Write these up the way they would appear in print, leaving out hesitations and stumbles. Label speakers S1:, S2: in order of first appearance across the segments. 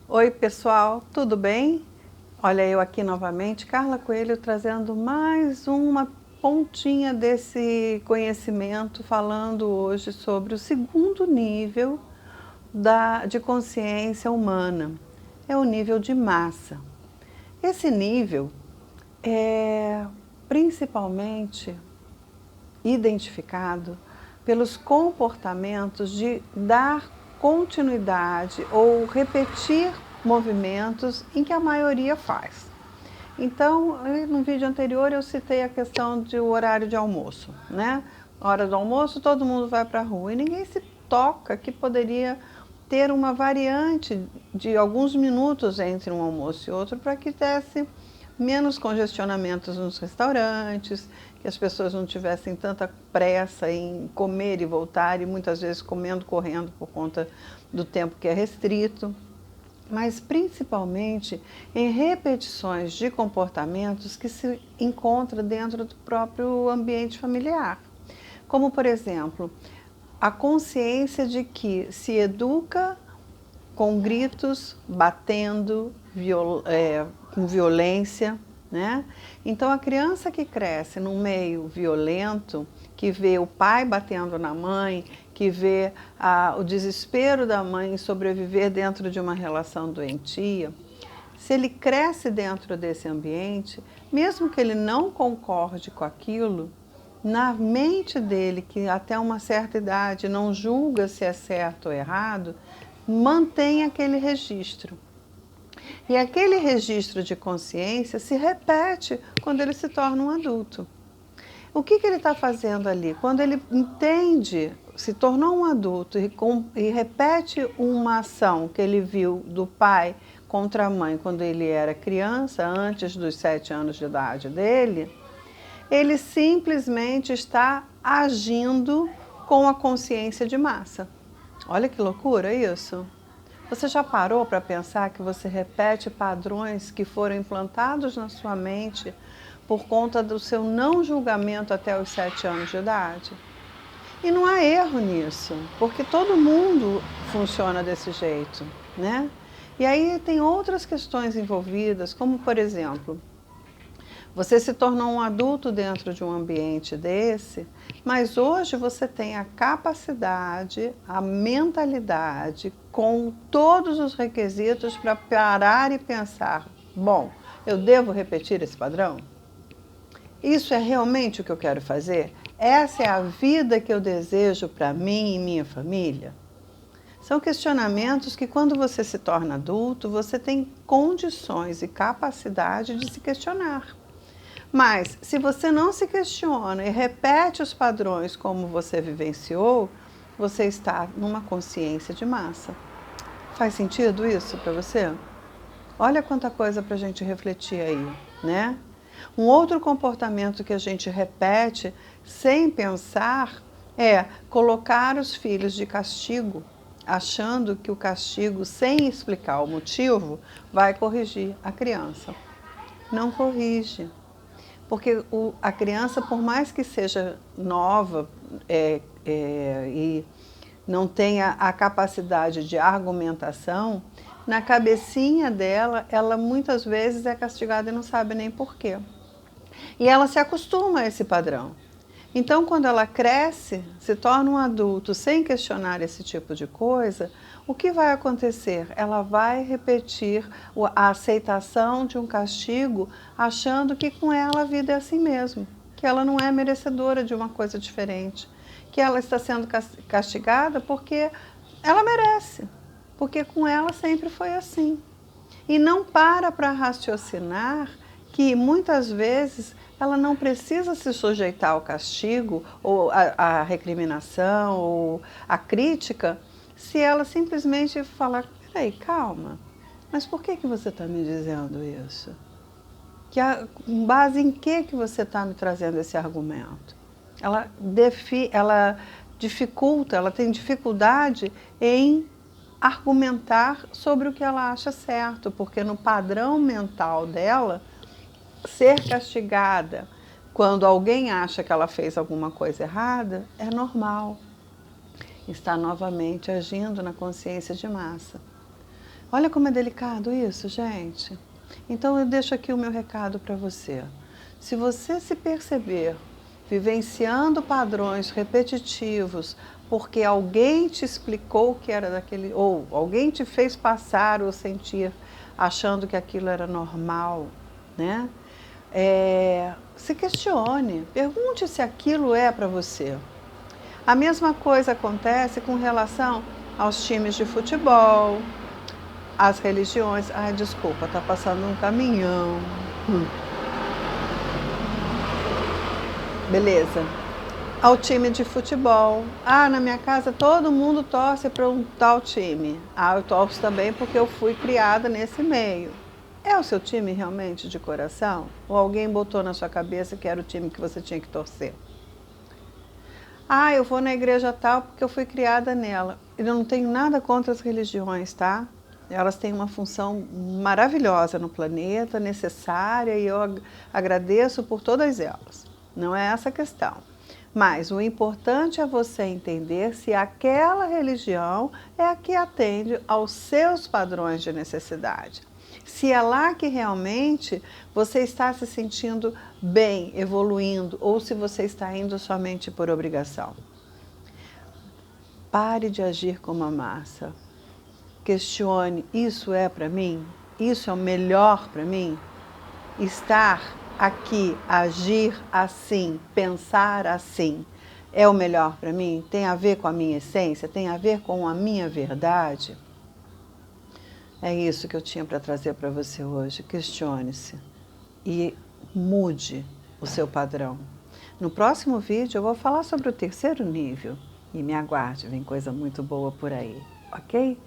S1: Oi pessoal, tudo bem? Olha eu aqui novamente, Carla Coelho, trazendo mais uma pontinha desse conhecimento, falando hoje sobre o segundo nível de consciência humana, é o nível de massa. Esse nível é principalmente identificado pelos comportamentos de dar continuidade ou repetir movimentos em que a maioria faz. Então, no vídeo anterior eu citei a questão do horário de almoço, né? Na hora do almoço todo mundo vai para a rua e ninguém se toca que poderia ter uma variante de alguns minutos entre um almoço e outro para que desse menos congestionamentos nos restaurantes, que as pessoas não tivessem tanta pressa em comer e voltar e muitas vezes comendo, correndo por conta do tempo que é restrito, mas principalmente em repetições de comportamentos que se encontra dentro do próprio ambiente familiar. Como, por exemplo, a consciência de que se educa com gritos, batendo, com violência, né? Então a criança que cresce num meio violento, que vê o pai batendo na mãe, que vê o desespero da mãe em sobreviver dentro de uma relação doentia, se ele cresce dentro desse ambiente, mesmo que ele não concorde com aquilo, na mente dele, que até uma certa idade não julga se é certo ou errado, mantém aquele registro. E aquele registro de consciência se repete quando ele se torna um adulto. O que ele está fazendo ali? Quando ele entende, se tornou um adulto e repete uma ação que ele viu do pai contra a mãe quando ele era criança, antes dos 7 anos de idade dele, ele simplesmente está agindo com a consciência de massa. Olha que loucura isso! Você já parou para pensar que você repete padrões que foram implantados na sua mente por conta do seu não julgamento até os 7 anos de idade? E não há erro nisso, porque todo mundo funciona desse jeito, né? E aí tem outras questões envolvidas, como por exemplo, você se tornou um adulto dentro de um ambiente desse, mas hoje você tem a capacidade, a mentalidade, com todos os requisitos para parar e pensar: bom, eu devo repetir esse padrão? Isso é realmente o que eu quero fazer? Essa é a vida que eu desejo para mim e minha família? São questionamentos que, quando você se torna adulto, você tem condições e capacidade de se questionar. Mas, se você não se questiona e repete os padrões como você vivenciou, você está numa consciência de massa. Faz sentido isso para você? Olha quanta coisa para a gente refletir aí, né? Um outro comportamento que a gente repete sem pensar é colocar os filhos de castigo, achando que o castigo, sem explicar o motivo, vai corrigir a criança. Não corrige. Porque a criança, por mais que seja nova e não tenha a capacidade de argumentação, na cabecinha dela, ela muitas vezes é castigada e não sabe nem porquê. E ela se acostuma a esse padrão. Então, quando ela cresce, se torna um adulto sem questionar esse tipo de coisa, o que vai acontecer? Ela vai repetir a aceitação de um castigo, achando que com ela a vida é assim mesmo, que ela não é merecedora de uma coisa diferente, que ela está sendo castigada porque ela merece, porque com ela sempre foi assim. E não para raciocinar que muitas vezes ela não precisa se sujeitar ao castigo, ou à recriminação, ou à crítica, se ela simplesmente falar: peraí, calma, mas por que você está me dizendo isso? Com base em que você está me trazendo esse argumento? Ela dificulta, ela tem dificuldade em argumentar sobre o que ela acha certo, porque no padrão mental dela, ser castigada quando alguém acha que ela fez alguma coisa errada é normal. Está novamente agindo na consciência de massa. Olha como é delicado isso, gente. Então eu deixo aqui o meu recado para você. Se você se perceber vivenciando padrões repetitivos porque alguém te explicou que era daquele, ou alguém te fez passar ou sentir achando que aquilo era normal, né? Se questione, pergunte se aquilo é para você. A mesma coisa acontece com relação aos times de futebol, às religiões. Ai, desculpa, tá passando um caminhão. Beleza. Ao time de futebol. Ah, na minha casa todo mundo torce para um tal time. Ah, eu torço também porque eu fui criada nesse meio. É o seu time realmente de coração? Ou alguém botou na sua cabeça que era o time que você tinha que torcer? Ah, eu vou na igreja tal porque eu fui criada nela. Eu não tenho nada contra as religiões, tá? Elas têm uma função maravilhosa no planeta, necessária, e eu agradeço por todas elas. Não é essa a questão. Mas o importante é você entender se aquela religião é a que atende aos seus padrões de necessidade. Se é lá que realmente você está se sentindo bem, evoluindo, ou se você está indo somente por obrigação. Pare de agir como a massa. Questione, isso é para mim? Isso é o melhor para mim? Estar aqui, agir assim, pensar assim, é o melhor para mim? Tem a ver com a minha essência? Tem a ver com a minha verdade? É isso que eu tinha para trazer para você hoje. Questione-se e mude o seu padrão. No próximo vídeo eu vou falar sobre o terceiro nível. E me aguarde, vem coisa muito boa por aí, ok?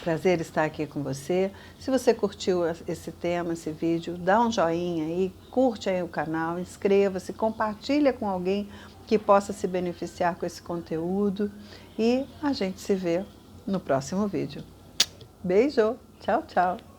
S1: Prazer estar aqui com você. Se você curtiu esse tema, esse vídeo, dá um joinha aí, curte aí o canal, inscreva-se, compartilha com alguém que possa se beneficiar com esse conteúdo. E a gente se vê no próximo vídeo. Beijo! Tchau, tchau!